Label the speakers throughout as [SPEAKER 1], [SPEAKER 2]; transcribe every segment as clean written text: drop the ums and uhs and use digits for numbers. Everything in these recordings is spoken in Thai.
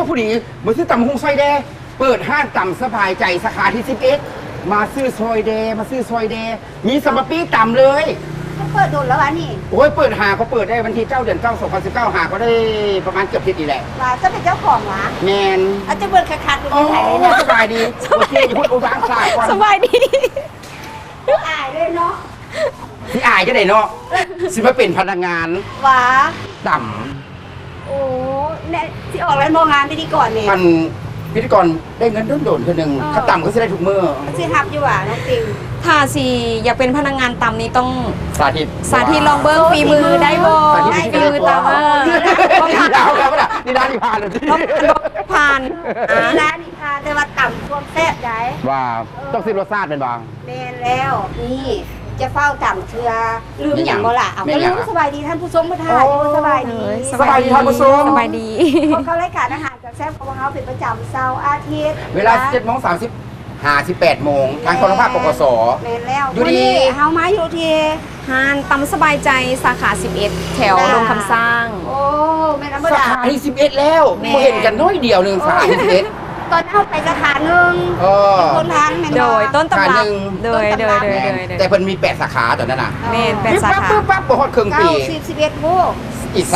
[SPEAKER 1] ผู้ดีมาซื้อตำหุ้งซอยแดเปิดห้างตำสบายใจสาขาที่11มาซื้อซอยแดมีสมปีตำเลย
[SPEAKER 2] เขาเปิดโดนแล้ววะนี่
[SPEAKER 1] โอ้ยเปิดหาเขาเปิดได้วันที่9 เดือน 9 2019หาก็ได้ประมาณเกือบ10นี่แหละ
[SPEAKER 2] ว่าจะเป็นเจ้าของวะ
[SPEAKER 1] แมน
[SPEAKER 2] อาจจะเปิดคักๆดู
[SPEAKER 1] โอ้
[SPEAKER 2] ที่ไหนเลยเนี่ย
[SPEAKER 1] สบายดีโอเคอย่าพูดโอ้บ้างสายก่อน
[SPEAKER 3] สบายดี
[SPEAKER 2] อายเลยเนาะ
[SPEAKER 1] พี่อายก็ได้เนาะสิมาเป็นพนักงาน
[SPEAKER 2] หวา
[SPEAKER 1] ต่
[SPEAKER 2] โอ้เนี่ยที่ออกแล้วโรงงานพิธีกรเนี่ย
[SPEAKER 1] ำมันพิธีกรได้เงินโดนๆคนหนึ่งถ้าต่ำก็จะได้ทุกมือ
[SPEAKER 2] ชื่อทับอยู่ว่ะน้องติว
[SPEAKER 3] ถ้าสิอยากเป็นพนักงานตำนี้ต้อง
[SPEAKER 1] สาธิต
[SPEAKER 3] สาธิตลองเบิ้งฝีมือได้บ่
[SPEAKER 1] สาธิต
[SPEAKER 3] ฝีมือตำ
[SPEAKER 1] นี่ดาวครับน่ะนี่ดาวที่ผ่านเลยที่
[SPEAKER 3] ผ่าน
[SPEAKER 2] นี่ร้านนี่ค่ะแต่ว่าต่ำความแซ่บใหญ่
[SPEAKER 1] ว่าต้องซื้อรสชาติเป็นบาง
[SPEAKER 2] แมนแล้วนี่จะเฝ้าต่ำเทือลืมอย่างบ่ล่ะเอาก็ลืมสบายดีท่านผู้ชมผู้ทานสบายดี
[SPEAKER 1] สบายดีท่านผู้ชม
[SPEAKER 3] สบายดี
[SPEAKER 2] พวกเขารายการอาหารกับแซ่บของเขาเป็นประจำเสาร์อาทิตย์
[SPEAKER 1] เวลา7:30 โมงทางโทรภาพปกส
[SPEAKER 2] แมนแล้ว
[SPEAKER 1] อยู่ดี
[SPEAKER 2] เฮามาอยู่ที่
[SPEAKER 3] หานตำสบายใจสาขา 11 แถวโรงคำสร้าง
[SPEAKER 2] โอ้แม่น้ำบ
[SPEAKER 1] สา
[SPEAKER 2] ดา
[SPEAKER 1] ขาที่11แล้ว
[SPEAKER 3] แม่
[SPEAKER 1] พอเห็นกันน้อยเดียวหนึ่งสาขาที่11
[SPEAKER 2] ตอนเอาไปสาขาหนึ่ง
[SPEAKER 1] เออ
[SPEAKER 2] คนทานแม่น
[SPEAKER 3] โดยต้นตำ
[SPEAKER 1] ขา
[SPEAKER 3] รั
[SPEAKER 1] ห
[SPEAKER 3] บ
[SPEAKER 1] นึ่ง
[SPEAKER 3] โดย
[SPEAKER 1] แต่เพิ่นมี8 สาขาตอนนั้นน่ะ
[SPEAKER 3] แม่นเป็น
[SPEAKER 1] ปึ๊บ
[SPEAKER 3] สา
[SPEAKER 1] ปั๊บ
[SPEAKER 3] ขา
[SPEAKER 1] ปึ๊บปั๊บบ่ฮอดครึ่งปี
[SPEAKER 2] 90 11โว้
[SPEAKER 1] อีก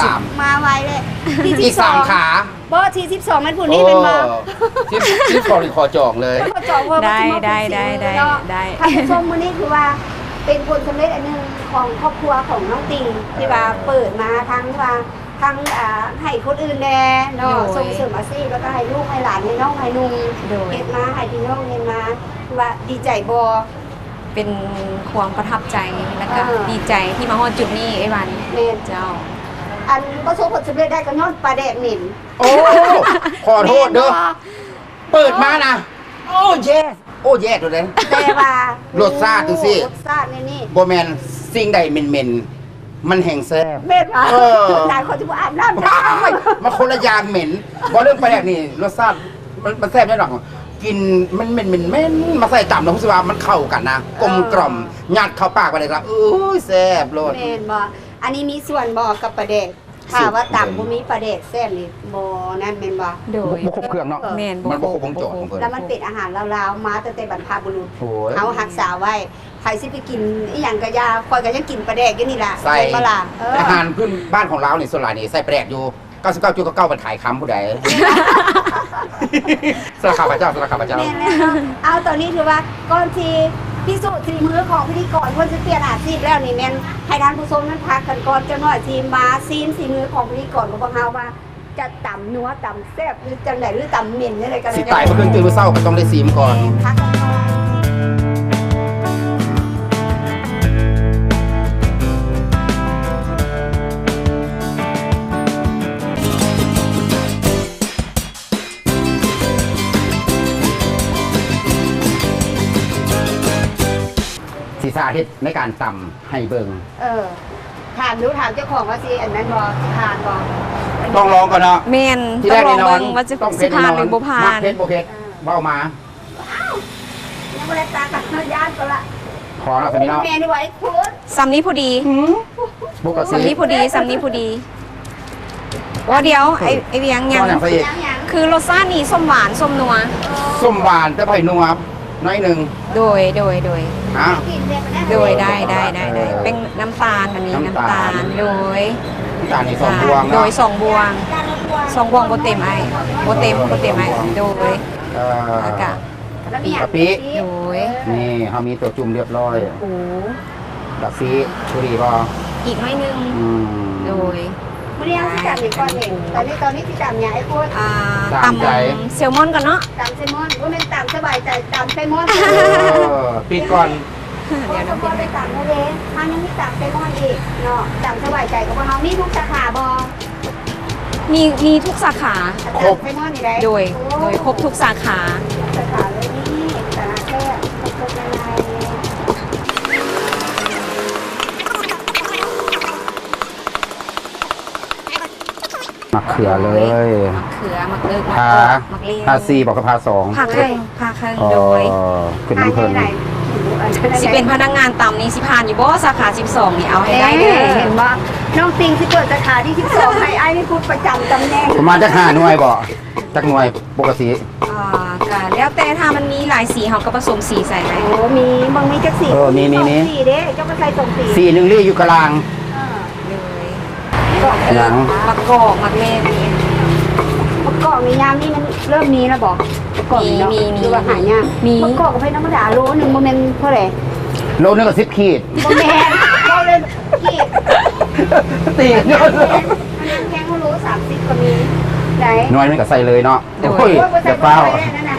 [SPEAKER 2] มาไวเลยที่
[SPEAKER 1] อีก3 ขา
[SPEAKER 2] บ่ที่12มันผู้นี้เป็นบ่
[SPEAKER 1] ที่คอรีคอจองเลย
[SPEAKER 2] เขาจองว่า
[SPEAKER 3] ได้
[SPEAKER 2] มันสิมา
[SPEAKER 3] ได้
[SPEAKER 2] เป็น
[SPEAKER 3] ได้
[SPEAKER 2] สิ่ง
[SPEAKER 3] ได้
[SPEAKER 2] เนาะ
[SPEAKER 3] ได้
[SPEAKER 2] ท่านผู้ชมมื้อนี้คือว่าเป็นผลสำเร็จอันหนึงของครอบครัวของน้องติงที่ว่าเปิดมาทั้งว่าทั้งให้คนอื่นแน่เนาะส่งเสริมอาชีพแล้วก็ให้ลูกให้หลานให้น้องให้นุ่ง
[SPEAKER 3] โดย
[SPEAKER 2] เฮ็ดมาให้พี่น้องเฮ็ดมาคือว่าดีใจบ่
[SPEAKER 3] เป็นความประทับใจแล้วก็
[SPEAKER 2] เออ
[SPEAKER 3] ดีใจที่มาฮอดจุดนี้ไอ้วัน
[SPEAKER 2] แม่น
[SPEAKER 3] เจ้า
[SPEAKER 2] อันประสบผลสำเร็จได้ก็ย้อนปลาแดกเหม็น
[SPEAKER 1] โอ้ขอโทษเด้อเปิดมานะโอ้เยสโอ้เยสตัวนั้น
[SPEAKER 2] แต่ว่าร
[SPEAKER 1] สชาติดูสิ
[SPEAKER 2] รสชาตินี่
[SPEAKER 1] บ่แม่นสิ่งใดเหม็นๆมันแห่งแซ่บ
[SPEAKER 2] เม็ดอ่ะ
[SPEAKER 1] เออ
[SPEAKER 2] หลายคนที่ว่าอาบน้ำ
[SPEAKER 1] ว้ายมาคนละอย่างเหม็นบ่เรื่องแปลกนี่รสชาติมันแซ่บแน่นอนกินมันเหม็นมาใส่ต่ำแล้วรู้สึกว่ามันเข้ากันนะกลมกล่อมยัดเข้าปากไปเลยครับแซ่บโลด
[SPEAKER 2] เม็ดบ่อันนี้มีส่วนบ่กับปลาแดกถ้าว่าต่ำบ่มีปลาแดกแซ่บนี่บ่นั่นแม่นบ่
[SPEAKER 3] โดย
[SPEAKER 1] บ่ครบเครื่องเนาะ
[SPEAKER 3] แม่น
[SPEAKER 1] มันบ่ครบวงจรของเพิ่น
[SPEAKER 2] แล้วมันเป็นอาหารลาวๆมาตั้งแต่บรรพบุรุษ
[SPEAKER 1] โอ้ย
[SPEAKER 2] เขารักษาไว้ใครสิไปกินอีหยังก็อยาคอยก็ยังกินปลาแดกอยู่นี่ล่ะ
[SPEAKER 1] ใส่
[SPEAKER 2] เห็นบ่ล่ะเ
[SPEAKER 1] อาหารพื้นบ้านของเราเนี่ยส่วนหลายนี่ใส่แปลกอยู่ 99.9มันขายคำผู้ใด สลักข้าพเจ้าสลักข้าพเจ้า
[SPEAKER 2] แม่นแล้วเอาตอนนี้ถือว่าก่อนที่พิสูจน์ฝีมือของพิธีกรคนจะเปลี่ยนอาชีพแล้วนี่แม่นให้ท่านผู้ชมนั้นพักกันก่อนจะหน่อยทีมาซีนฝีมือของพิธีกรของพวกเราว่า จะต่ำนัวต่ำแซ่บหรือจังไหนหรือต่ำเหม็นอะไรกัน
[SPEAKER 1] สิตายเพราะเรื่องตื่นมาเศร้าก็ต้องได้ซีมก่อน
[SPEAKER 2] พักกันก่อน
[SPEAKER 1] ศีรษะทิศในการต่ำให้เบิง
[SPEAKER 2] ถามรู้ถามเจ้าของว่าสิอันนั้นบอทานบอ
[SPEAKER 1] ต้องลองก่อนเนาะ
[SPEAKER 3] แม่น
[SPEAKER 1] ที่
[SPEAKER 3] ต้
[SPEAKER 1] แร
[SPEAKER 3] อง
[SPEAKER 1] ก
[SPEAKER 3] ลอ
[SPEAKER 1] แน่
[SPEAKER 3] ง
[SPEAKER 1] นอน
[SPEAKER 3] เบิ่งว่าจะ
[SPEAKER 1] ต้อง
[SPEAKER 3] สิผ่านหรือบ่ผ่า
[SPEAKER 1] มัก
[SPEAKER 3] น
[SPEAKER 1] เพชรบ่เพชรเบ้ามา
[SPEAKER 2] ยังไม่ได้ตากับญาติก็ละ
[SPEAKER 1] ขอเราสมิเนาะ
[SPEAKER 2] แม่นี่ไว้คุณ
[SPEAKER 3] ซ้ำนี้พอดี
[SPEAKER 1] บุกกระ
[SPEAKER 3] ซ้ำ
[SPEAKER 1] ซี
[SPEAKER 3] นี้พอดีซ้ำนี้พอดีว่าเดี๋ยวไอเวียงยัง
[SPEAKER 1] ก็อย่างใส่อีก
[SPEAKER 2] ยัง
[SPEAKER 3] คือรสชาตินี่ส้มหวานส้มนัว
[SPEAKER 1] ส้มหวานแต่ไผ่นัวน้อยหนึ่ง
[SPEAKER 3] โดย
[SPEAKER 1] ฮะ
[SPEAKER 2] กินเนี่ยมัน
[SPEAKER 3] โดยได้เป็นน้ำตาลอันนี้
[SPEAKER 1] น้ำ
[SPEAKER 3] น้ำ
[SPEAKER 1] ตา
[SPEAKER 3] ตา
[SPEAKER 1] ล
[SPEAKER 3] ลโดย
[SPEAKER 1] จานนี้สองบวง
[SPEAKER 3] โด
[SPEAKER 1] เนาะ
[SPEAKER 3] ย2 บวง2 บวงโบเต็มไอโบเต็มไอโดย อากาศ
[SPEAKER 2] แล้วมีอย่าง
[SPEAKER 1] กะปิ
[SPEAKER 3] โดย
[SPEAKER 1] นี่เขามีตัวจุ่มเรียบร้อย
[SPEAKER 3] โอ้
[SPEAKER 1] กะซีชุรีบอ
[SPEAKER 3] อีกหน่อยนึง
[SPEAKER 1] อืม
[SPEAKER 3] โดย
[SPEAKER 2] มันยังที่จำอีกก้อนเองตอนนี้ที่จำเนี่ยไอ้พวก
[SPEAKER 3] ตำแซลมอนกันเนาะ
[SPEAKER 2] จำเซมอนว่ามันจำสบายใจจำเซมอน
[SPEAKER 1] ปิดก่อน
[SPEAKER 2] เดี๋ยวน้องไปจำนะเด้ถ้ายังไม่จำเซมอนอีกเนาะจำสบายใจกับพวกเรามีทุกสาขาบอ
[SPEAKER 3] มีทุกสาขา
[SPEAKER 2] จำเซมอนนี่ได้
[SPEAKER 3] โดยครบทุกสาขา
[SPEAKER 2] สาขาเลยนี่สาขาแค่ครบยังไง
[SPEAKER 1] มะเขือเลย
[SPEAKER 3] มะเขือมะเลิก
[SPEAKER 1] พา
[SPEAKER 3] มะเลี้ย
[SPEAKER 1] พาซีบอกกับพาสอง
[SPEAKER 3] พาเครื่องโดย
[SPEAKER 1] ขึ้นน้ำเพลิน
[SPEAKER 2] ไหน
[SPEAKER 3] สิเป็นพนักงานตำนี่สิผ่านอยู่บ่สาขา12นี่เอาให้ได้เด้อ
[SPEAKER 2] เห็นว่าน้องติงที่เปิดสาขาที่12ให้ไอ้นี่พูดประจำตำแหน่ง
[SPEAKER 1] ประมาณจัก5หน่วยบ่จักหน่วยปกติ
[SPEAKER 3] ก็แล้วแต่ถ้ามันมีหลายสีเขาก็ผสมสีใส่ให้
[SPEAKER 2] โอ้มีบางมีจักสี
[SPEAKER 1] มี
[SPEAKER 2] สีเด้เจ้าก็ใส่ส่งสี
[SPEAKER 1] สีหนึงลี่อยู่กลาง
[SPEAKER 3] เลย
[SPEAKER 1] หยัง
[SPEAKER 3] มักกอกมักเล่น
[SPEAKER 2] มะกอกในยามนี่มันเริ่มมีแล้วบอกมะกอกเนาะ
[SPEAKER 3] มี
[SPEAKER 2] หรือว่าหายาก
[SPEAKER 3] มี
[SPEAKER 2] มะกอกกับเพชรธรรมดาโลนึงโมเมนต์เท่าไหร่
[SPEAKER 1] โลนึงก็10ขีด
[SPEAKER 2] โมเมนต์เราเลยกี่
[SPEAKER 1] ตีเยอะ
[SPEAKER 2] มันแกงเขารู้30ก็มีไหน
[SPEAKER 1] หน่วยนึงก็ใส่เลยเนาะโอ้ย
[SPEAKER 2] โอ้ยบ่ใส่
[SPEAKER 1] เดี๋ยวเปล่า
[SPEAKER 2] บ่ได้นั่นน่ะ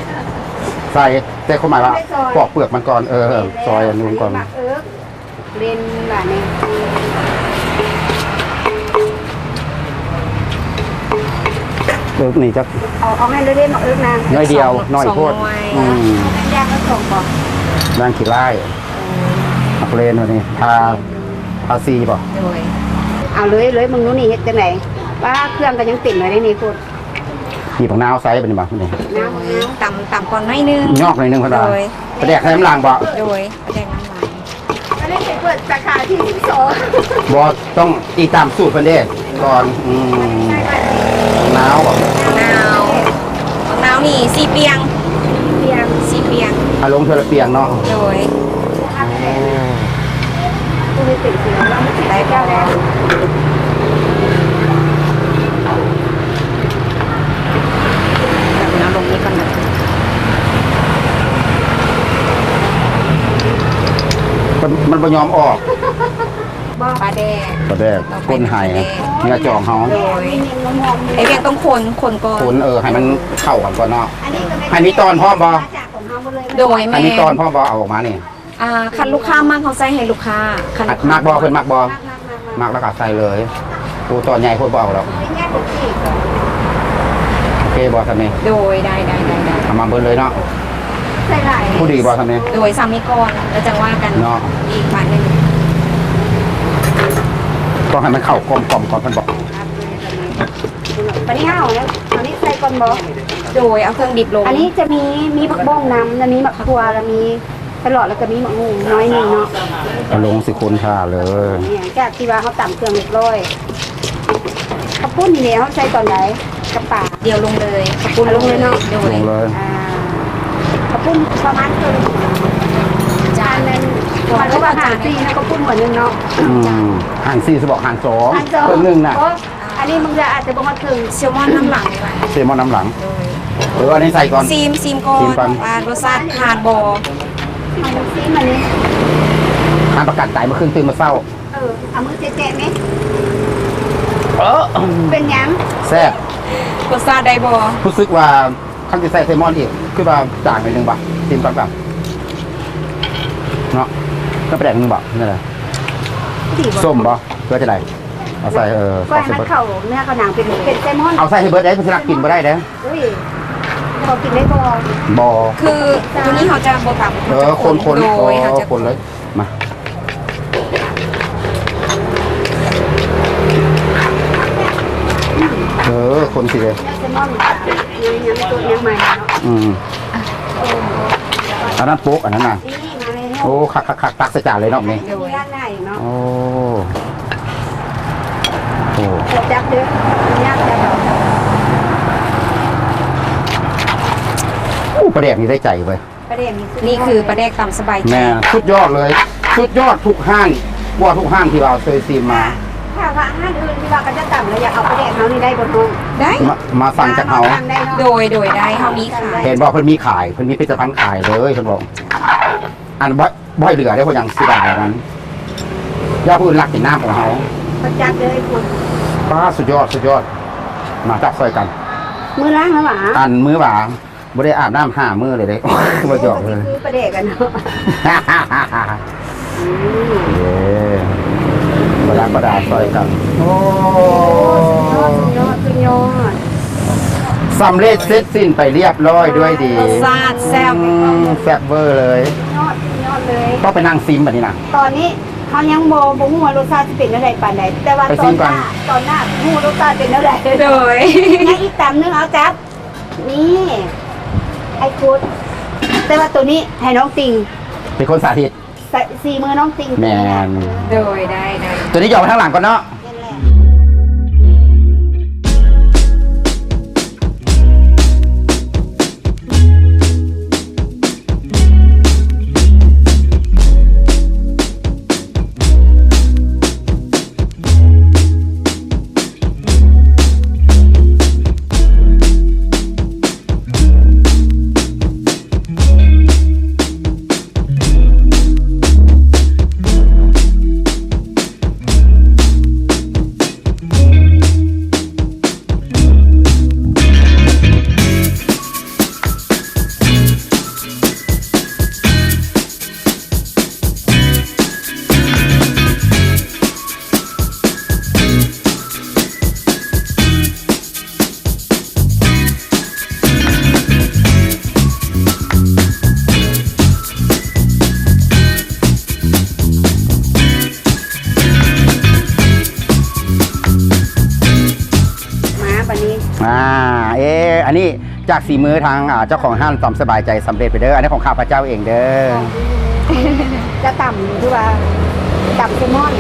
[SPEAKER 1] ใส่แต่ความหมายว่าปอกเปลือกมันก่อนซอยอันนู้นก่อน
[SPEAKER 2] หมักเล่นแบบนี้
[SPEAKER 1] นี่จะ
[SPEAKER 2] เอาให้เล่นๆหมักนะ
[SPEAKER 1] น้อยเดียวน้อยโพด
[SPEAKER 2] ย่างก็ส่งบอก
[SPEAKER 1] นางขี้ไล่อักเลนวันนี้พาซีป่ะ
[SPEAKER 3] โดย
[SPEAKER 2] เอาเลยมึงรู้นี่เฮ็ดจังไหนว่าเครื่องก็ยังติดไว้ได้นี่พูด
[SPEAKER 1] มีผักนาวไซส์เป็นบ่นี่
[SPEAKER 2] น้ำ
[SPEAKER 3] ตำก่อนหน่อยนึง
[SPEAKER 1] ยอกหน่อยนึงเพิ่นว่า
[SPEAKER 3] โดย
[SPEAKER 1] ประแดกให้น้ำลางบ่
[SPEAKER 3] โดยประแดงน้ำลาย
[SPEAKER 2] อันนี้เปิดสาขาที่12
[SPEAKER 1] บ่ต้องตีตามสูตรเพิ่นเด้ก่อนหนาวบ่
[SPEAKER 3] นาวนี่สีเปียง
[SPEAKER 2] เพียง
[SPEAKER 3] สีเปียง
[SPEAKER 1] อารมณ์เทอละเปียงเนาะ
[SPEAKER 3] โดย
[SPEAKER 2] ตู้นี้ติดสีเราไม่ติดได้แก้วแล้ว
[SPEAKER 3] แบบน้ำลงนี้ก่อนนะ
[SPEAKER 1] มันบ่ยอมออก
[SPEAKER 3] ปลาแดง
[SPEAKER 1] ประแดกก้นไห้เนื้อจองเฮา
[SPEAKER 3] โดยไอเวียงต้องคนก่อน
[SPEAKER 1] คนให้มันเข้ากันก่อนเนาะ
[SPEAKER 2] อันนี้ก็ไม่
[SPEAKER 1] ให้มีตอนพร้อมบ่
[SPEAKER 2] จากของเฮาหมดเลย
[SPEAKER 3] โดย
[SPEAKER 1] ให้
[SPEAKER 3] แม่
[SPEAKER 1] มีตอนพร้อมบ่เอาออกมานี่
[SPEAKER 3] คันลูกค้ามากเขาใส่ให้ลูกค้าคัน
[SPEAKER 1] อั
[SPEAKER 3] ลู
[SPEAKER 1] ด
[SPEAKER 3] กค้าม
[SPEAKER 1] ากบ่เพิ่นมากบ่
[SPEAKER 2] มาก
[SPEAKER 1] มากแล้วก็ใส่เลยปูตอนใหญ่เพิ่นบ่เอาแล้ว
[SPEAKER 2] ไม่ง่ายทุกที่
[SPEAKER 1] โอเคบ่ซั่นนี่
[SPEAKER 3] โดยได้
[SPEAKER 1] เอามาเบิ่เลยเนาะ
[SPEAKER 2] ใส่ไหล
[SPEAKER 1] ผู้ดีบ่ซั่นนี่
[SPEAKER 3] โดยสามีก่อนแล้วจะว่ากัน
[SPEAKER 1] เนาะ
[SPEAKER 3] อีกฝ่ายหนึ่ง
[SPEAKER 1] ต้องให้มันเข้ากลมก่อนเพิ่นบอก
[SPEAKER 2] ปนี้ห้าวนะอันนี้ใส่ก่อนบ่
[SPEAKER 3] โดยเอาเครื่องดิบลง
[SPEAKER 2] อันนี้จะมีผักบ้งน้ำแล้วมีผักทัวแล้วมีตลอดแล้วก็มีหมักงูน้อยหนึงเนาะ
[SPEAKER 1] เอาลงสิคุณค่าเลย
[SPEAKER 2] เนี่ยจากที่ว่าเขาต่ำเครื่องเรียบร้อยข้าวปุ้นนี่เนี่ยเขาใส่ตอนไหนกระป๋า
[SPEAKER 3] เดียวลงเลย
[SPEAKER 2] ขอบคุณลงเลยเนาะ
[SPEAKER 3] โด
[SPEAKER 1] ล
[SPEAKER 3] ย
[SPEAKER 1] งเลย
[SPEAKER 2] ข้าวปุ้นประมาณครึ่งจานนึงวันละประมาณ4นะข้าวปุ้นหัวนึงเนาะ
[SPEAKER 1] หัน4สิบอกหัน2
[SPEAKER 2] อันเจอ
[SPEAKER 1] เพิ่นนึงน่ะ
[SPEAKER 2] อันนี้มึงจะอาจจะประมาณครึ่ง
[SPEAKER 3] เซลมอนน้ำหลังเลยว่ะ
[SPEAKER 1] เซมอนน้ำหลัง
[SPEAKER 3] โดย
[SPEAKER 1] อันนี้ใส่ก่อน
[SPEAKER 3] ซีมก่อน
[SPEAKER 1] ซีมก่อน
[SPEAKER 3] ว่ารสชาติผ่านบอ
[SPEAKER 2] เอามือซีมันนี้
[SPEAKER 1] ทานประกันตายเมื่อคืนตื่นมาเศร้า
[SPEAKER 2] เอามือเจ๊ๆไหม
[SPEAKER 1] เออ
[SPEAKER 2] เป็นยัง
[SPEAKER 1] แซ่บ
[SPEAKER 3] รสชาติได้บอ
[SPEAKER 1] รู้สึกว่าคันจะใส่เซมอนอีกคือว่าจางไปนึงบ่ซิมก่อนแบบเนาะก็ไปแดกนึงบ่นี่แหละส้มบ่เพื่อจะได้เอาใส่
[SPEAKER 2] ก็ให้มันเข่าเนื้อเขาหนังเป็นแซลมอน
[SPEAKER 1] เอาใส่ให้เบิร์ดได้เพื่อรักกินบ่ได้เด้
[SPEAKER 2] อุ้ยพอกินได้พอ
[SPEAKER 1] บ่
[SPEAKER 3] คือตัวนี้เขาจะบตับ
[SPEAKER 1] คน
[SPEAKER 3] โดยเขาจะ
[SPEAKER 1] คนเลยมาคนสิเลย
[SPEAKER 2] แซลมอนยังตัวยังใหม่เนาะ
[SPEAKER 1] อันนั้นโป๊กอันนั้นน่ะ
[SPEAKER 2] นี่มาเลย
[SPEAKER 1] โอ้คักตักใส่จานเลยเนาะนี่
[SPEAKER 2] เดี๋ยวย่างง่ายเนาะ
[SPEAKER 1] โอ้
[SPEAKER 2] จบจักเด้อย่างจักเรา
[SPEAKER 1] ประเด็กนี่ได้ใจเว้ย
[SPEAKER 2] ประเด็น
[SPEAKER 3] นี่คือปลาแดกตำสบายใจ
[SPEAKER 1] แม่สุดยอดเลยสุดยอดทุกห้างว่าทุกห้างที่เราเคยซีมมา
[SPEAKER 2] ถ้าว่าอาหารอื่นที่ว่าก็จะต่ำแล้วอยากเอาประเด็นเขานี่ได้บนห้อง
[SPEAKER 3] ได้
[SPEAKER 1] มาสั่งจากเขา
[SPEAKER 3] โดยได้เขามีขาย
[SPEAKER 1] เห็นบอกเพิ่นมีขายเพิ่นมีผลิตภัณฑ์ขายเลยเพิ่นบอกอันบ่อยเหลือได้เพราะอย่างสิได้นั้นย่าผู้อื่นรักกินน้ำของเขา
[SPEAKER 2] ประจักเลยคุณ
[SPEAKER 1] ป้าสุดยอดมาจับซอยกัน
[SPEAKER 2] มือล้างแล้วหรอ
[SPEAKER 1] อันมื้อบ่าบ่ได้อาบน้ำ5มื้อเลยเด้ บ่หยอกเลย
[SPEAKER 2] คือประเด็นกันเนาะ
[SPEAKER 1] เย้ประดาประดาซอยกันโอ้
[SPEAKER 2] สุดยอด
[SPEAKER 1] สำเร็จเสร็จสิ้นไปเรียบร้อยด้วยดี
[SPEAKER 3] รสชาติแซ่บ
[SPEAKER 1] แซ่บเวอร์เลย
[SPEAKER 2] ยอดเลย
[SPEAKER 1] ก็ไปนั่งซิมแบบนี้นะ
[SPEAKER 2] ตอนนี้เขายังบ่ฮู้ว่ารสชาติสิเป็นอะไรปานใดแต่ว่า
[SPEAKER 1] ไป
[SPEAKER 2] ต
[SPEAKER 1] ซิ
[SPEAKER 2] อน
[SPEAKER 1] ม
[SPEAKER 2] ห
[SPEAKER 1] ก่อน
[SPEAKER 2] น้าตอนหน้าฮู้รสชาติเป็นอะไร
[SPEAKER 3] โดย
[SPEAKER 2] ยังอีกตำนึงเอาจับนี่ไอ้คุดแต่ว่าตัวนี้ให้น้องติง
[SPEAKER 1] เป็นคนสาธิต
[SPEAKER 2] สีมือน้องติง
[SPEAKER 1] แมน
[SPEAKER 3] โดยได้
[SPEAKER 1] ตัวนี้หยอกไปข้างหลังก่อนเนาะ
[SPEAKER 2] นั่นแหละ มาบัดนี้
[SPEAKER 1] อันนี้จากสีมือทางเจ้าของห้างตอมสบายใจสำเร็จไปเด้ออันนี้ของข้าพเจ้าเองเด้อ
[SPEAKER 2] จะต่ำคือว่าต่ำแซลมอน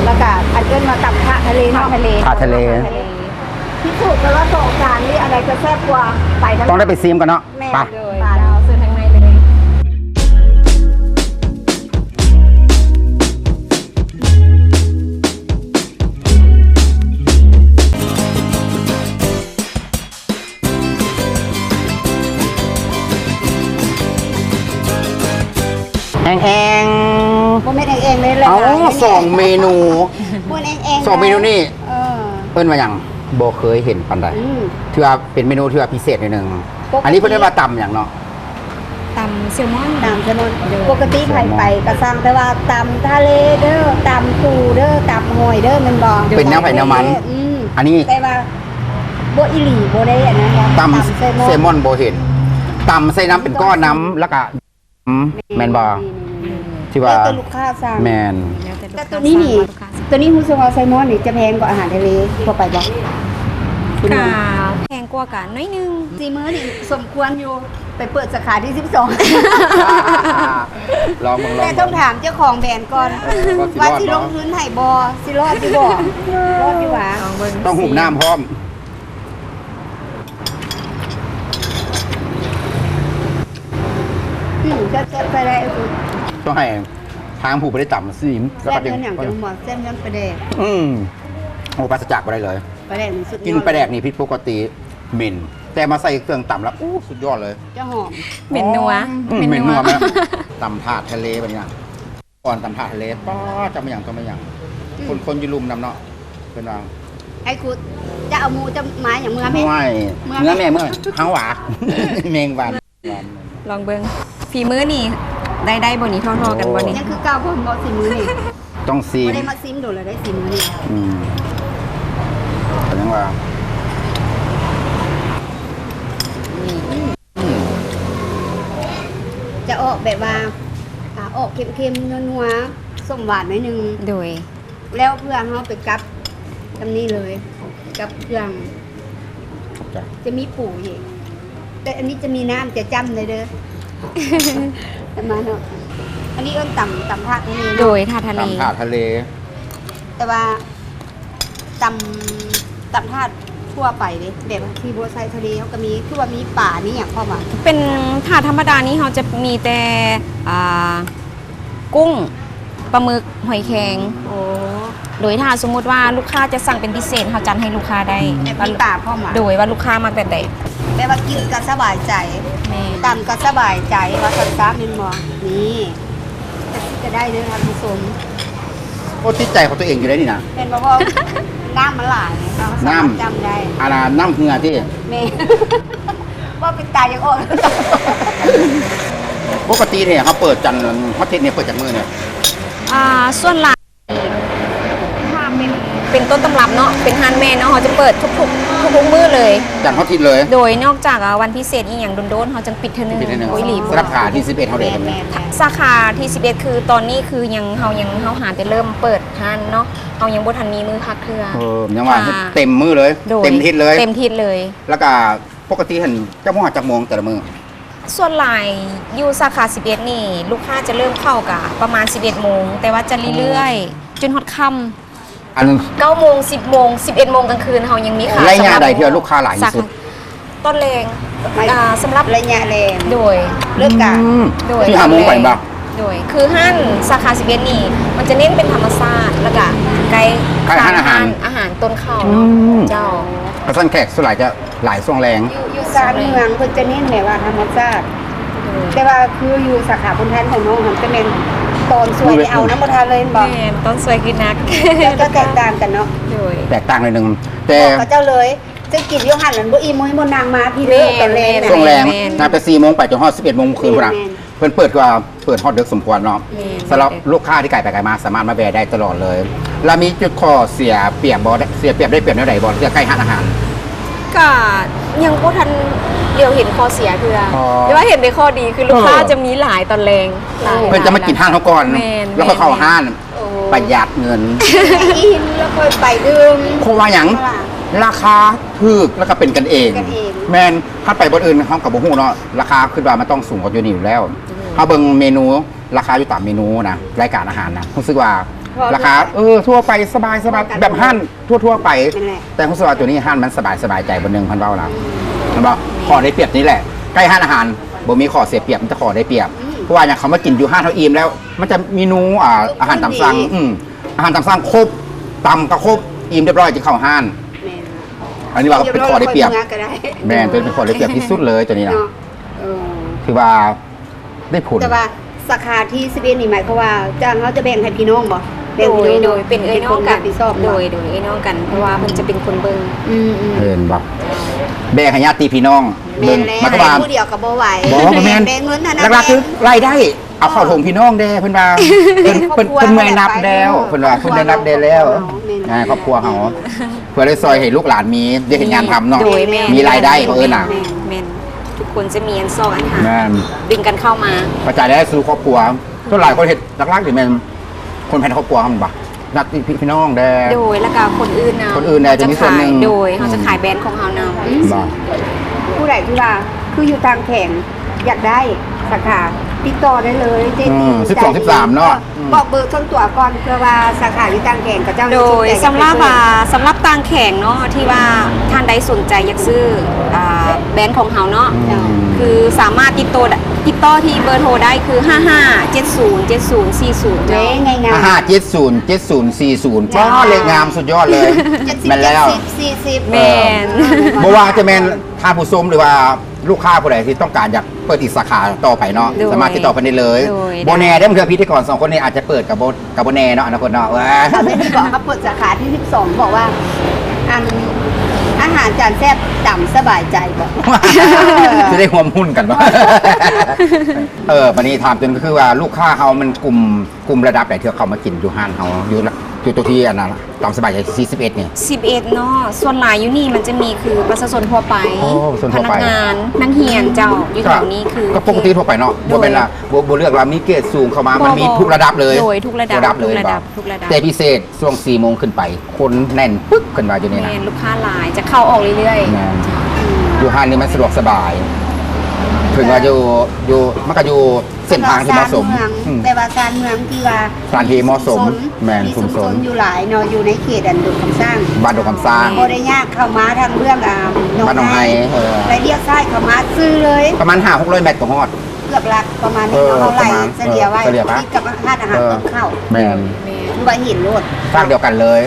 [SPEAKER 2] แล้วก็อันเกินมาต่ำทะเลเนาะ
[SPEAKER 1] ทะทะเล
[SPEAKER 2] พิสูจน์กันว่าสองจานนี้อะไรจะแซ่บกว่าไปทั้ง
[SPEAKER 1] ต้องได้ไปซีมกันเนาะ
[SPEAKER 2] แม่
[SPEAKER 1] ไป
[SPEAKER 3] โดยเราซื้อทางในเลย
[SPEAKER 1] แอง
[SPEAKER 2] โมเมนเองเลยเลย
[SPEAKER 1] เอาสองเมนู
[SPEAKER 2] โมเมนเอง
[SPEAKER 1] สองเมนูนี่
[SPEAKER 2] เออ
[SPEAKER 1] เพิ่นมาอย่างโบเคยเห็นปันใด
[SPEAKER 2] อืม
[SPEAKER 1] ถือว่าเป็นเมนูที่ว่าพิเศษนิดนึง
[SPEAKER 2] ปกติ
[SPEAKER 1] อันนี้เพิ่นได้มาตำอย่างเนาะ
[SPEAKER 3] ตำแซลมอน
[SPEAKER 2] ตำแซลมอนปกติใครไปก็สั่งแต่ว่าตำทะเลเด้อตำปูเด้อตำหอยเด้อแมันบอก
[SPEAKER 1] เป็นแนวไผ่แนวมัน
[SPEAKER 2] อืม
[SPEAKER 1] อันนี้
[SPEAKER 2] แต่ว่าโบอีหลีโบได้อันนั้นนะ
[SPEAKER 1] ตำเซลมอนโบเห็นตำใส่น้ำเป็นก้อนน้ำแล้วก็แมนบอที่ว่า
[SPEAKER 2] แล้วแต่ลูกค้าสั่ง
[SPEAKER 1] แมน
[SPEAKER 2] แต่ตัวนี้นี่ตัวนี้ฮูซาวาไซมอนนี่จะแพงกว่าอาหารทะเลทั่วไปบ่
[SPEAKER 3] กาแพงกว่ากันน้อยนึง
[SPEAKER 2] ซีมื้อนี่สมควรอยู่ไปเปิดสาขาที่
[SPEAKER 1] ลองมึง
[SPEAKER 2] 12
[SPEAKER 1] ลอง
[SPEAKER 2] แต่ต้องถามเจ้าของแบรนด์ก่อน ว่าสิลงทุนให้บ่สิรอดสิบ่รอดดีกว่า
[SPEAKER 3] ลองเบิ่ง
[SPEAKER 1] ต้องหุบน้ำพร้อม
[SPEAKER 2] จะไปได้เอาคุณ
[SPEAKER 1] ต้องให้ทางผูกไปได้ต่ำซีม
[SPEAKER 2] แซ่บเงินอย่างจังหวัดแซ่บเงินประแดก
[SPEAKER 1] โอ้ปราศจากไปได้เลย
[SPEAKER 2] ประแดกนี่สุดยอด
[SPEAKER 1] กินปลาแดกนี่ผิดปกติเหม็นแต่มาใส่เครื่องต่ำแล้วอู้สุดยอดเลย
[SPEAKER 2] จะหอม
[SPEAKER 3] เหม็นนัว
[SPEAKER 1] เหม็นนัวไหมตำถาดทะเลแบบนี้ก่อนตำถาดทะเลป้าจะมาอย่างต้องมาอย่างคนอยู่ลุมนำเนาะเป็นวาง
[SPEAKER 2] ไอ้คุณจะเอาหมูจะไม้อย่างเมื่อไหม
[SPEAKER 1] ไม่เนื้อแม่เมื่อห้างหวาเมงหวาน
[SPEAKER 3] ลองเบิ่งฝีมือนี่ได้บ่นี่เท่าๆกันบ่นี่
[SPEAKER 2] นี่คือเก้าคนบอสีมือนี่
[SPEAKER 1] ต้องซีม
[SPEAKER 2] ไม่ได้มาซิมดูเลยได้สีมือนี่
[SPEAKER 1] แต่ยังว่า
[SPEAKER 2] จะออกแบบว่าออกเค็มๆนัวๆส้มหวานหน่อยนึง
[SPEAKER 3] โดย
[SPEAKER 2] แล้วเพื่อนเขาไปกับตำนี้เลยกับเครื่อง
[SPEAKER 1] ขอบใจ
[SPEAKER 2] จะมีปูอีกแต่อันนี้จะมีน้ำจะจ้ำเลยเด้อ ประมาณเนาะอันนี้ก็ต่ำภาคนี้
[SPEAKER 3] โด
[SPEAKER 2] เนาะ
[SPEAKER 3] ยท่าทะเล
[SPEAKER 1] ตำถาดทะเล
[SPEAKER 2] แต่ว่าต่ำธาตุทั่วไปเลยแบบที่บัวไซทะเลเขาก็มีคือว่ามีป่านี่อย่างพ่อมา
[SPEAKER 3] เป็นถาดธรรมดานี้เขาจะมีแต่กุ้งปลาหมึกหอยแครง
[SPEAKER 2] โอ้
[SPEAKER 3] โดยถ้าสมมุติว่าลูกค้าจะสั่งเป็นพิเศษเขาจัดให้ลูกค้าได้
[SPEAKER 2] แบบมีป่าพ่อมา
[SPEAKER 3] โดยว่าลูกค้ามักแบบใด
[SPEAKER 2] แปลว่ากินก็สบายใจ
[SPEAKER 3] แม่
[SPEAKER 2] ตำก็สบายใจว่าสันซาเป็นหมอนี่จะคิดจะได้เด้อครับผู้ชม
[SPEAKER 1] โอ้ติดใจของตัวเองอยู่ได้นี่นะ
[SPEAKER 2] เป็นเพราะว่าน้ำมันหลายเราสามารถจำได้
[SPEAKER 1] อาณาน้ำเหงือที่
[SPEAKER 2] แม่ ว่าเป็นตายยังอ่อน
[SPEAKER 1] ปกติเนี่ยเขาเปิดจันทร์เขาทิศเนี่ยเปิดจากมือเนี่ย
[SPEAKER 3] ส่วนหลักถ้าเป็นต้นตำรับเนาะเป็นฮันแม่เนาะเขาจะเปิดทุกมื้อเลย
[SPEAKER 1] จันทร์เขาทิศเลย
[SPEAKER 3] โดยนอกจากวันพิเศษอีกอย่างโดนๆเขาจะปิดเทอนึง
[SPEAKER 1] ปิดนิดนึง
[SPEAKER 3] โอ้ยหลี
[SPEAKER 1] สำหรับขาที่11เขาเด็ก
[SPEAKER 2] แม่
[SPEAKER 3] สาขาที่11คือตอนนี้คือยังเฮาหาแต่เริ่มเปิดฮันเนาะเขายังบ่ทันมีมือคักเครือ
[SPEAKER 1] ยังว่า
[SPEAKER 3] ค่ะ
[SPEAKER 1] เต็มมือเลย
[SPEAKER 3] โดย
[SPEAKER 1] เต็มทิศเลย
[SPEAKER 3] เต็มทิศเลย
[SPEAKER 1] แล้วก็ปกติเห็นเจ้าพ่อจากโมงแต่ละมือ
[SPEAKER 3] ส่วนหลายอยู่สาขา 11 นี่ ลูกค้าจะเริ่มเข้ากะประมาณ 11 โมง แต่ว่าจะเรื่อยๆ จนฮอดค่ำ
[SPEAKER 1] อัน
[SPEAKER 3] 9 โมง 10 โมง 11 โมงกลางคืนเขายังมีขาย
[SPEAKER 1] ไล่งานใดที่ว่าลูกค้าหลายที่สุด
[SPEAKER 3] ต้นแรง
[SPEAKER 2] ไม่
[SPEAKER 3] สำหรับ
[SPEAKER 2] ระยะแรง
[SPEAKER 3] โดย
[SPEAKER 2] เลิกกะ
[SPEAKER 1] อืม
[SPEAKER 3] โดย
[SPEAKER 1] ที่หาโมงไปบ่
[SPEAKER 3] โดยคือห้านสาขา 11 นี่ มันจะเน้นเป็นธรรมชาติแล้วก็ใกล้
[SPEAKER 1] ใกล้ร้านอาหาร
[SPEAKER 3] อาหารต้นข้าว
[SPEAKER 1] อื
[SPEAKER 3] เนาะ
[SPEAKER 1] ม
[SPEAKER 3] เจ้า
[SPEAKER 1] กระสันแขกส่วนใหญ่จะหลายช่วงแรง
[SPEAKER 2] อยู่ซานเมืองเพิ่นจะเน้นแบบว่าธรรมชาติแต่ว่าคืออยู่สาขาพุนแทนของน้องมันจะเป็นตอนสวยที่เอาน้ำบ่ทานเลยบอก
[SPEAKER 3] แม่นต้นสวยคือนัก
[SPEAKER 2] ก็แตกต่างกันเนาะ
[SPEAKER 3] โดย
[SPEAKER 1] แตกต่างเลยหนึ่งแต่
[SPEAKER 2] บอกกับเจ้าเลยจะกินอยู่หันนั้นบ่อีมุ้ยบ่นางมาพี่เลิกตอนแรกน่ะ
[SPEAKER 1] ช่วงแรง
[SPEAKER 3] แม่น
[SPEAKER 1] น่าไป4 โมงไปจนฮอด 11 โมงคืนพุ่นน่ะ
[SPEAKER 2] แม่น
[SPEAKER 1] เพิ่นเปิดก็เปิดฮอดเด็กสมควรเนาะ
[SPEAKER 3] แม่น
[SPEAKER 1] สำหรับลูกค้าที่ไก่ไปไก่มาสามารถมาแวะได้ตลอดเลย แล้วมีจุดข้อเสียเปรียบบ่ได้เสียเปรียบได้เปรียบแนวใดบ่ที่จะใกล้ร้านอาหาร
[SPEAKER 3] ก็ยังบ่ทันเดียวเห็นข้อเสียคือ
[SPEAKER 1] อ๋อ
[SPEAKER 3] หรือว่าเห็นในข้อดีคือลูกค้า
[SPEAKER 1] เออ
[SPEAKER 3] จะมีหลายตอนแรงหลาย
[SPEAKER 1] เพิ่นจะมากินห้างเขาก่อน
[SPEAKER 3] แม่น
[SPEAKER 1] แล้วก็เข้าห้าง
[SPEAKER 3] โอ้
[SPEAKER 1] ประหยัดเงิน
[SPEAKER 2] อินแล้วค่อยไปดื่ม
[SPEAKER 1] เพราะว่าหยังราคาถูกแล้วก็เป็นกันเอง
[SPEAKER 2] กันเอง
[SPEAKER 1] แม่นถ้าไปบนอื่นเฮาก็บ่ฮู้เนาะราคาคือว่ามันต้องสูงกว่าอยู่นี่อยู่แล้วเฮาเบิ่งเมนูราคาอยู่ตามเมนูนะรายการอาหารนะรู้สึกว่าราคาทั่วไปสบายแบบห้านทั่วๆไป
[SPEAKER 2] นั่นแหละ
[SPEAKER 1] แต่รู้สึกว่าตัวนี้ห้านมันสบายใจบนหนึงพันเว้าล่ะมันบอกขอได้เปรียบนี่แหละใกล้ห้านอาหารบ่มีขอเสียเปรียบมันจะขอได้เปรียบเพราะว่าอย่างเขามากินอยู่ห้านเฮาอิ่มแล้ว มันจะเมนูอาหารตามสั่งอาหารตามสั่งครบตำก็ครบอิ่มเรียบร้อยจึงเข้าห้าน
[SPEAKER 2] แม่น
[SPEAKER 1] อันนี้ว่าเป็นขอได้เปรียบ
[SPEAKER 2] ก็ได้
[SPEAKER 1] แม่นเป็นขอได้เปรียบที่สุดเลยตัวนี้นะ
[SPEAKER 2] เนาะเออ
[SPEAKER 1] คือว่าได้ผล
[SPEAKER 2] แต่ว่าสาขาที่11นี่หมายความว่าจ้างเขาจะแบ่งให้พี่น้องบ่แบ่ง
[SPEAKER 3] โด
[SPEAKER 2] พี่
[SPEAKER 3] ย
[SPEAKER 2] น้อง
[SPEAKER 3] โดยเป็นเอ้ยน้องกัน
[SPEAKER 2] รับผิดชอบ
[SPEAKER 3] โด
[SPEAKER 2] บ่
[SPEAKER 3] ยเอ้ยน้องกัน เพราะว่ามันจะเป็นคนเบิ่ง
[SPEAKER 2] อืม
[SPEAKER 1] เอินบอกแบ่งให้ญาติพี่น้อง
[SPEAKER 2] แม่นแล้ว
[SPEAKER 1] มันก็ว่า
[SPEAKER 2] ผู้เดียวก็บ่ไหว
[SPEAKER 1] บอกว่าแม่น
[SPEAKER 2] แบ่งเงินนั่น
[SPEAKER 1] หลักๆคือรายได้เอาเข้าถุงพี่น้องแด้เพิ่นว่าเพิ่น
[SPEAKER 2] ครอบครัว
[SPEAKER 1] เพิ่นเมื่อยนับแล้วเพิ่นว่าเพิ่นได้นับได้แล้ว
[SPEAKER 2] แม่น
[SPEAKER 1] ครอบครัวเฮาเพื่อได้ซอยให้ลูกหลานมีได้เห็นงานทำเนาะ
[SPEAKER 3] โดยแม่น
[SPEAKER 1] มีรายได้เขาเอิ้นน่ะ
[SPEAKER 3] แม่นทุกคนจะมีอันซอกอันหา
[SPEAKER 1] แม่น
[SPEAKER 3] ดึงกันเข้ามา
[SPEAKER 1] กระจายได้สู่ครอบครัวส่วนหลายคนเฮ็ดหลักๆนี่แม่นคนภายในครอบครัวมันบ่นัดพี่น้องแด้
[SPEAKER 3] โดยแล้วก็คนอื่นนะ
[SPEAKER 1] คนอื่นเนี่ยจะมีส่วนหนึ่ง
[SPEAKER 3] โดยเขาจะขายแบรนด์ของเขานำ
[SPEAKER 1] บ่
[SPEAKER 2] ผู้ใดที่ว่าคืออยู่ทางแข่งอยากได้สาขาติดต่อได้เลยเจ
[SPEAKER 1] อื
[SPEAKER 2] ดี
[SPEAKER 1] ม12 13เนาะ
[SPEAKER 2] บอกเบอร์ต้นตัวก่อนเพื่อว่าสาขาอยู่ทางแข่งกับเจ้า
[SPEAKER 3] โดย
[SPEAKER 2] สนใจ
[SPEAKER 3] สำหรับ
[SPEAKER 2] อยากไปซื้อ
[SPEAKER 3] สำหรับต่างแข่งเนาะที่ว่าท่านใดสนใจอยากซื้อแบรนด์ของเขาเนาะ
[SPEAKER 1] อืม
[SPEAKER 3] คือสามารถติดต่อที่เบอร์โทรได้คือ 55707040
[SPEAKER 2] เด้ง่ายๆ
[SPEAKER 1] 55707040ก็เลขงามสุดยอดเลย
[SPEAKER 2] 70
[SPEAKER 1] แม่นแล้ว
[SPEAKER 2] 70 40
[SPEAKER 3] แม่น
[SPEAKER 1] บ่ว่าจะเป็นท่านผู้ชมหรือว่าลูกค้าผู้ใดที่ต้องการอยากเปิดอีกสาขาต่อไปเนาะ
[SPEAKER 3] โดย
[SPEAKER 1] สามารถติดต่อไปได้เลย
[SPEAKER 3] โดย
[SPEAKER 1] โบแน่ได้เมื่อพิธีกร2 คนนี้อาจจะเปิดกับโบแน่เนาะอนาคตเนาะว้า
[SPEAKER 2] ตอนนี้ที่บอกเขาเปิดสาขาที่ 12 บอกว่าอาหารจานแซ่บจำสบายใจบอก
[SPEAKER 1] จะได้ห่วมหุ้นกันวะ วันนี้ถามจนก็คือว่าลูกค้าเฮามันกลุ่มระดับไหนที่เขามากินอยู่ห้านเฮาอยู่ตัวที่อันนั้นตามสบายใจ41เนี่ย
[SPEAKER 3] 11เนาะส่วนหลายอยู่นี่มันจะมีคือประชาชนทั่วไป
[SPEAKER 1] โอ้ประชาชน
[SPEAKER 3] พ
[SPEAKER 1] ทั่ว
[SPEAKER 3] นั
[SPEAKER 1] ไป
[SPEAKER 3] งานนักเรียนเจ้าอยู่แถวนี้คือ
[SPEAKER 1] ก็ปกติทั่วไปเนาะ
[SPEAKER 3] โด
[SPEAKER 1] บ่
[SPEAKER 3] ย
[SPEAKER 1] เป็นละบ่เลือกว่ามีเกรดสูงเข้ามามันมีทุกระดับเลย
[SPEAKER 3] โดยทุกระดับ
[SPEAKER 1] เลย
[SPEAKER 3] ทุกระดับ
[SPEAKER 1] บอก
[SPEAKER 3] ทุกระดับ
[SPEAKER 1] แต่พิเศษช่วง4 โมงขึ้นไป คนแน่นปึ๊กขึ้นมาอยู่นี่
[SPEAKER 3] แม
[SPEAKER 1] นะ
[SPEAKER 3] นลูกค้าหลายจะเข้าออกเรื่อย
[SPEAKER 1] แม่นอยู่ห้างนี่มันสะดวกสบาย ถึงว่าอยู่มันก็อยู่เส้นทางที่เหมาะสมอืม
[SPEAKER 2] แต่ว่าการเมืองที่ว่า
[SPEAKER 1] สถานที่เหมาะสมแม่น
[SPEAKER 2] มี
[SPEAKER 1] ชุ
[SPEAKER 2] ชุ
[SPEAKER 1] ม
[SPEAKER 2] ม
[SPEAKER 1] ช
[SPEAKER 2] ช
[SPEAKER 1] น
[SPEAKER 2] นอยู่หลายเนาะอยู่ในเขตอันดุคำสร้าง
[SPEAKER 1] บ้านดงคำสร้าง
[SPEAKER 2] โมได้ยากเข้ามาทางเรื่อง
[SPEAKER 1] บ้านหนองไฮ
[SPEAKER 2] ไปเรียกซ้ายเข้ามาซื้อเลย
[SPEAKER 1] ประมาณ500-600 เมตรก็ฮอด
[SPEAKER 2] เกือบหลักประมาณนี้เนาะ
[SPEAKER 1] เออ
[SPEAKER 2] เท่าไหร่
[SPEAKER 1] ประมาณ
[SPEAKER 2] เฉลี่ยไว้
[SPEAKER 1] เฉลี่ยปะ
[SPEAKER 2] ที่กับร้านอาหารต้นข้าว
[SPEAKER 1] แม่น
[SPEAKER 3] ๆแมน
[SPEAKER 2] คือว่าหินโลด
[SPEAKER 1] สร้างเดียวกันเลย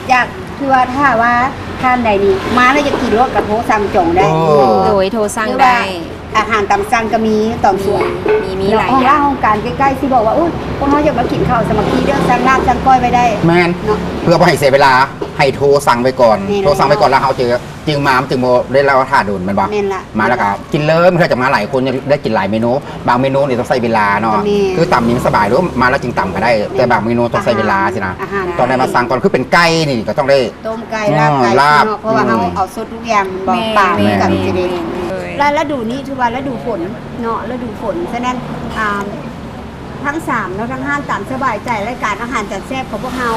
[SPEAKER 2] อยากคือว่าถ้าว่าท่านใดนี่มาแล้วจะกินรถกับโพสั่งจองได้
[SPEAKER 1] โอ้
[SPEAKER 3] โดยโทรสั่ง
[SPEAKER 2] หรือ
[SPEAKER 3] ได้
[SPEAKER 2] ว่าอาหารตามสั่งก็มีตอนส่วน
[SPEAKER 3] มีหลาย
[SPEAKER 2] ห้อง
[SPEAKER 3] อ
[SPEAKER 2] ล่า
[SPEAKER 3] ย่าง
[SPEAKER 2] ห้องการใกล้ๆที่บอกว่าอุ้ยพวกน้องอยากมากินข้าวสามัคคีเด้อสั่งลาบสั่งก้อยไปได้
[SPEAKER 1] แม่น
[SPEAKER 2] เนาะ
[SPEAKER 1] เพื่อบ่ให้เสียเวลาให้โทรสั่งไปก่อน
[SPEAKER 2] นี่นะ
[SPEAKER 1] โทรสั่งไปก่อนแล้วเขาจึงมาจึงโมได้เล่าท่าโดนแมันบ่
[SPEAKER 2] แม่นละ
[SPEAKER 1] มาแล้วก็กินเริ่มเพื่อจะมาหลายคนได้กินหลายเมนู บางเมนูนี่ต้องใช้เวลาเนาะ
[SPEAKER 2] อันนี้
[SPEAKER 1] คือต่ำนี่มันสบายหรือมาแล้วจึงต่ำก็ได้ แต่บางเมนูต้องใช้เวลาสินะ
[SPEAKER 2] อาหาร
[SPEAKER 1] ตอนได้มาสั่งก่อนคือเป็นไก่นี่ก็ต้องได้
[SPEAKER 2] ต้มไก่ลาบไก่
[SPEAKER 1] ลาบ
[SPEAKER 2] เนาะเพราะว่าเราเอาสดทุกอย่างบอก
[SPEAKER 3] แม่
[SPEAKER 2] ปาก
[SPEAKER 3] แม่
[SPEAKER 2] กับ
[SPEAKER 3] แม่
[SPEAKER 2] จะได้
[SPEAKER 3] เลย
[SPEAKER 2] แล้วฤดูนี้ถือว่าฤดูฝนเนาะฤดูฝนฉะนั้นทั้ง3เนาะทั้ง5ตามสบายใจรายการอาหารจัดแซ่บของพวกเฮา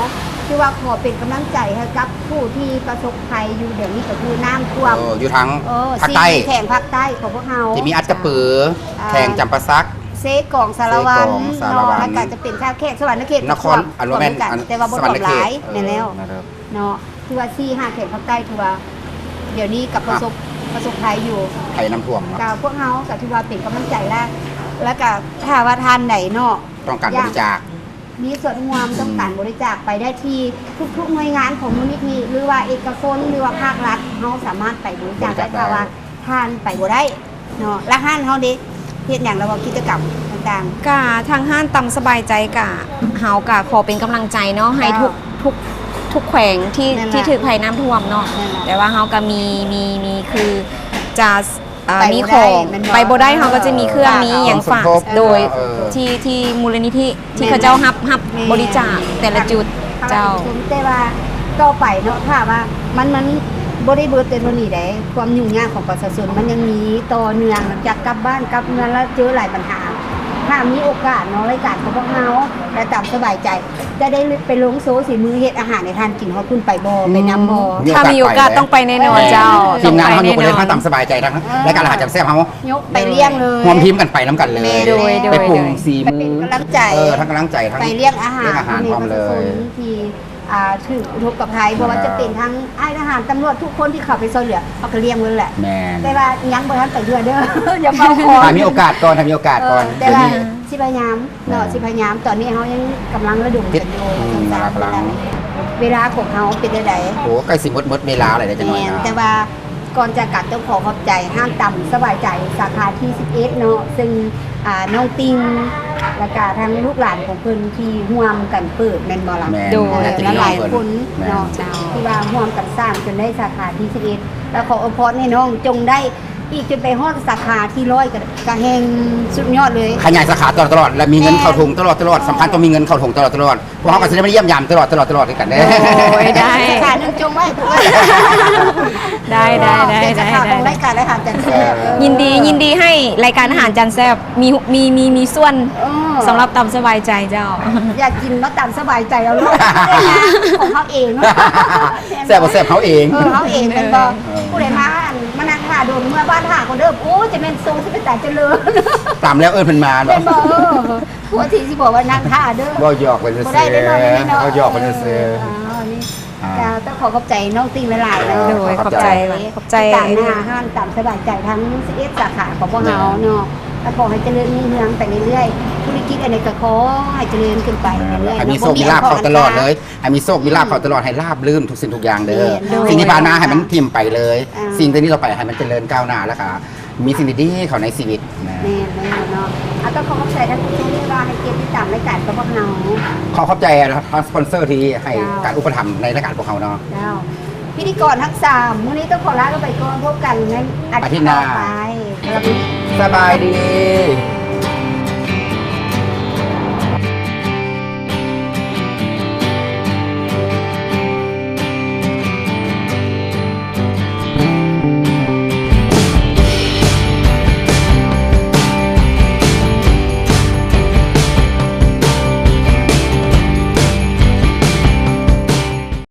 [SPEAKER 2] คือว่าขอเป็นกำลังใจให้กับผู้ที่ประสบภัยอยู่เดี๋ยวนี้ก็คือน้ำท่วม
[SPEAKER 1] อยู่ทั้ง
[SPEAKER 2] เออ
[SPEAKER 1] ภาคใต้
[SPEAKER 2] แข่งภาคใต้ของพวกเรา
[SPEAKER 1] ที่มีอัดกระปือแข่งจำปาซัก
[SPEAKER 2] เซกองสารวัน
[SPEAKER 1] เซกองสารวัตร
[SPEAKER 2] แล้วก็จะเป็นข้าวแขกสวรรค์เขต
[SPEAKER 1] นครอันว่าแม่น
[SPEAKER 2] กันแต่ว่าบ่
[SPEAKER 1] สวร
[SPEAKER 2] ต
[SPEAKER 1] ร
[SPEAKER 2] ก
[SPEAKER 1] ค์
[SPEAKER 2] ห
[SPEAKER 1] เข
[SPEAKER 2] ลา
[SPEAKER 1] ต
[SPEAKER 2] ยในแล้ว
[SPEAKER 1] นะครับ
[SPEAKER 2] เนาะที่ว่า4-5แข่งภาคใต้ที่ว่าเดี๋ยวนี้กับประสบภัยอยู่
[SPEAKER 1] ไทยน้ำท่วมเนาะ
[SPEAKER 2] กับพวกเฮาก็ถือว่าเป็นกำลังใจแล้วก็ถ้าว่าทานไหนเนาะ
[SPEAKER 1] ต้องการบริจาค
[SPEAKER 2] มีส่วนร่วมต้องการบริจาคไปได้ที่ทุกๆหน่วยงานของมูลนิธิหรือว่าเอกชนหรือว่าภาครัฐเฮาสามารถไปบริจาคได้ถ้าว่าทานไปบ่ได้เนาะและห้านเฮาเด้เฮ็ดหยังแล้วก็กิจกรรมต่าง
[SPEAKER 3] กะทางห้านตำสบายใจกะเฮากะขอเป็นกำลังใจเนาะให้ทุกแขวงที่
[SPEAKER 2] นั่นแหละ
[SPEAKER 3] ที่ถือภัยน้ำท่วมเนาะ
[SPEAKER 2] นั่นแหละ
[SPEAKER 3] แต่ว่าเฮาก็มีคือจะ
[SPEAKER 2] ไปบ่
[SPEAKER 3] มี
[SPEAKER 2] ได้
[SPEAKER 3] ของ
[SPEAKER 2] แม่นบ่
[SPEAKER 3] ไปบ่ได้เฮาก็จะมีเครื่องนี้อย่างฝาก
[SPEAKER 1] ของสมทบ
[SPEAKER 3] โดย
[SPEAKER 1] เออ
[SPEAKER 3] ที่มูลนิธิที่
[SPEAKER 2] แม่น
[SPEAKER 3] เขาเจ้ารับ
[SPEAKER 2] แม่น
[SPEAKER 3] บริจาคแต่ละจุด
[SPEAKER 2] ๆ
[SPEAKER 3] เจ้า
[SPEAKER 2] แต่ว่าต่อไปเนาะถ้าว่ามันบ่ได้เบิดแต่เท่านี้ได้ความยุ่งยากของประชาชนมันยังมีต่อเนื่องหลังจากกลับบ้านกลับเมืองแล้วเจอหลายปัญหา ถ้ามีโอกาสเนาะรายการของพวกเฮาและตามสบายใจจะได้ไปลงโซสีมือเฮ็ดอาหารในทานกินฮอดคุณไปบ่ไปนำบ่
[SPEAKER 3] ถ้ามีโอกาสต้องไปแน่นอนเจ้า
[SPEAKER 1] ทีมงานเขา
[SPEAKER 3] ต้อง
[SPEAKER 1] อยู่
[SPEAKER 3] ไป
[SPEAKER 1] คนเดียว
[SPEAKER 3] แน่นอน
[SPEAKER 1] ถ้าตามสบายใจทั้งรายการอาหารจำแซ่บเขา
[SPEAKER 2] ยกไปเลี้ยงเลย
[SPEAKER 1] รวมทีมกันไปน้ำกันเลย
[SPEAKER 3] โดย
[SPEAKER 1] ไปปรุงสี
[SPEAKER 2] ไป
[SPEAKER 1] มื
[SPEAKER 2] เป็น
[SPEAKER 1] อก
[SPEAKER 2] ำลังใจ
[SPEAKER 1] ทั้งกำลังใจทั้ง
[SPEAKER 2] ไปเลี้ยงอาหาร
[SPEAKER 1] เลี้ยงอาหารพร้อมเลย
[SPEAKER 2] ที่ถืออุทกภัยเพราะว่าจะเป็นทั้งอ้ายทหารตำรวจทุกคนที่เข้าไปช่วยเหลือเขาก็เลี้ยงไว้แหละ
[SPEAKER 1] แมน
[SPEAKER 2] แต่ว่ายังบ่ทันไปเดือเด้อ อย่าเมาคอ
[SPEAKER 1] ถ้ามีโอกาสก่อนถ้ามีโอกาสก่อน
[SPEAKER 2] แต่
[SPEAKER 1] เดี๋ยว
[SPEAKER 2] ว่า
[SPEAKER 1] นี้
[SPEAKER 2] สิพยายามเนาะสิพยายามตอนนี้เฮายังกำลังระดมกันอยู่
[SPEAKER 1] กำลัง
[SPEAKER 2] เวลาของเฮาเป็นจังได๋
[SPEAKER 1] โอ้ใกล้สิหมดเวลาอะไรได้จังหน่อย
[SPEAKER 2] แม่น
[SPEAKER 1] นะ
[SPEAKER 2] แต่ว่าก่อนจะกลับต้องขอขอบใจห้างต่ำสบายใจสาขาที่11เนาะซึ่งน้องติงและก็ทางลูกหลานของเพิ่นที่ร่วมกันเปิดแม่นบ่ล่ะ
[SPEAKER 1] แม่น
[SPEAKER 3] โดย
[SPEAKER 1] น่าจะ
[SPEAKER 2] และ
[SPEAKER 1] มี
[SPEAKER 2] หลาย
[SPEAKER 1] เพิ่
[SPEAKER 2] คนเนาะ
[SPEAKER 3] เจ้า
[SPEAKER 2] ที่ว่าร่วมกันสร้างจนได้สาขาที่11แล้วขออวยพรให้น้องจงได้อีกจนไปฮอดสาขาที่100ก็แห่งสุดยอดเลย
[SPEAKER 1] ขยายสาขาตลอดและมีเงินเข้าถุงตลอดสำคัญต้องมีเงินเข้าถุงตลอดพวกเขาก็จะได้มาเยี่ยมยามตลอดด้วยกันเด้
[SPEAKER 3] โอ้ยได้
[SPEAKER 2] สาขาหนึงจงไว้ถูกไหม
[SPEAKER 3] ได้
[SPEAKER 2] เป็นสาขาของรายการและหารจันทร์เสีย
[SPEAKER 3] ยินดีให้รายการอาหารจานแซบมีส่วนสำหรับตำสบายใจเจ้า
[SPEAKER 2] อยากกินมาตามสบายใจเอาลูกของเขาเองเนาะ
[SPEAKER 1] แซ่บบ่แซ่บเขาเอง
[SPEAKER 2] เขาเองเป็นบ่ผู้ใดมานั่งท่าโดนเมื่อบ้านท่าคนเดิมโอ้จะเป็นทรงที่เป็นแต่เจริญ
[SPEAKER 1] ตามแล้วเอิ้นเพิ่นมา
[SPEAKER 2] เป็
[SPEAKER 1] เนาะ
[SPEAKER 2] นบ่ผู้ที่สิบอกว่านั่งท่าเด้อ
[SPEAKER 1] บ่หยอกไปเลย
[SPEAKER 2] บ่
[SPEAKER 1] เซ่
[SPEAKER 2] ได้เด้อเนาะ
[SPEAKER 1] เขาหยอกไปเลยเซ่
[SPEAKER 2] นี่จะต้องขอขอบใจน้องติ้งหลายๆเนาะ
[SPEAKER 3] โดยขอบใจ
[SPEAKER 2] ตามหน้าห้านตามสบายใจทั้ง11สาขาของพวกเราเนาะแล้วขอให้เจริญรุ่งเรืองไปเรื่อยๆธุรกิจอะไรก็ขอให้เจริญขึ้นไปเรื่อยๆ
[SPEAKER 1] ให้มีโชคมีลาภเขาตลอดเลยให้มีโชคมีลาภเขาตลอดให้ราบรื่นทุกสิ่งทุกอย่างเด้อ
[SPEAKER 2] โดย
[SPEAKER 1] สิ่งที่ผ่านมาให้มันทิ่มไปเลย
[SPEAKER 2] อ่า
[SPEAKER 1] สิ่งที่นี้เราไปให้มันเจริญก้าวหน้าแล้วก็มีสิ่งดีๆเข้าในชีวิตนะ
[SPEAKER 2] แม่เนาะต้องขอขอบใจท่านผู้ชมที่ว่าให้เกียรติติดตามรายการของพวกเรา
[SPEAKER 1] ขอขอบใจทางสปอนเซอร์ที่ให้การอุปถัมภ์ในรายการพวกเขาเนาะ
[SPEAKER 2] เจ้าพิธีกรทั้งสามวันนี้ต้องขอลากันไปก่อนพบกันในอาทิตย์หน้าไป
[SPEAKER 1] สบายดี